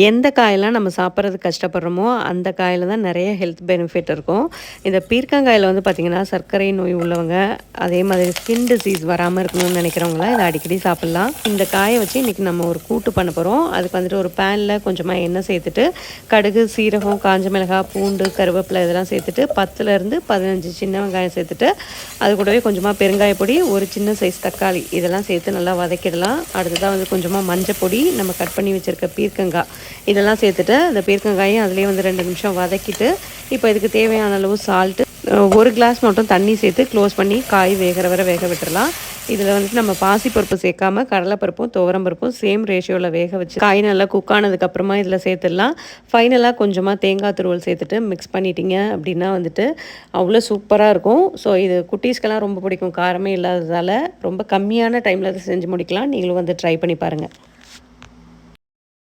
எந்த காயெல்லாம் நம்ம சாப்பிட்றதுக்கு கஷ்டப்படுறோமோ, அந்த காயில தான் நெறைய ஹெல்த் பெனிஃபிட் இருக்கும். இந்த பீர்க்கங்காயில வந்து பார்த்திங்கன்னா, சர்க்கரை நோய் உள்ளவங்க, அதே மாதிரி ஸ்கின் டிசீஸ் வராம இருக்கணும்னு நெனைக்கிறவங்கலாம் இத அடிக்கடி சாப்பிட்லாம். இந்த காய வச்சு இன்றைக்கி நம்ம ஒரு கூட்டு பண்ண போகிறோம். அதுக்கு வந்துட்டு ஒரு பேனில் கொஞ்சமாக எண்ணெய் சேர்த்துட்டு, கடுகு, சீரகம், காஞ்ச மிளகாய், பூண்டு, கருவேப்பிலை இதெல்லாம் சேர்த்துட்டு 10லேருந்து 15 சின்ன வெங்காயம் சேர்த்துட்டு, அது கூடவே கொஞ்சமாக பெருங்காய பொடி, ஒரு சின்ன சைஸ் தக்காளி இதெல்லாம் சேர்த்து நல்லா வதக்கிடலாம். அடுத்ததாக வந்து கொஞ்சமாக மஞ்சள் பொடி, நம்ம கட் பண்ணி வச்சுருக்க பீர்க்கங்காய் இதெல்லாம் சேர்த்துட்டு அந்த பீர்க்கங்காயும் அதிலேயே வந்து 2 நிமிஷம் வதக்கிட்டு, இப்போ இதுக்கு தேவையான அளவு சால்ட்டு, 1 கிளாஸ் மட்டும் தண்ணி சேர்த்து க்ளோஸ் பண்ணி காய் வேகிற வரை வேக விட்டுறலாம். இதில் வந்துட்டு நம்ம பாசிப்பருப்பு சேர்க்காம கடலைப்பருப்பும் துவரம்பருப்பும் சேம் ரேஷியோவில் வேக வச்சு காய் நல்லா குக் ஆனதுக்கப்புறமா இதில் சேர்த்துடலாம். ஃபைனலாக கொஞ்சமாக தேங்காய் துருவல் சேர்த்துட்டு மிக்ஸ் பண்ணிட்டீங்க அப்படின்னா வந்துட்டு அவ்வளோ சூப்பராக இருக்கும். ஸோ இது குட்டீஸ்க்கெல்லாம் ரொம்ப பிடிக்கும். காரமே இல்லாததால் ரொம்ப கம்மியான டைமில் அதை செஞ்சு முடிக்கலாம். நீங்களும் வந்து ட்ரை பண்ணி பாருங்கள்.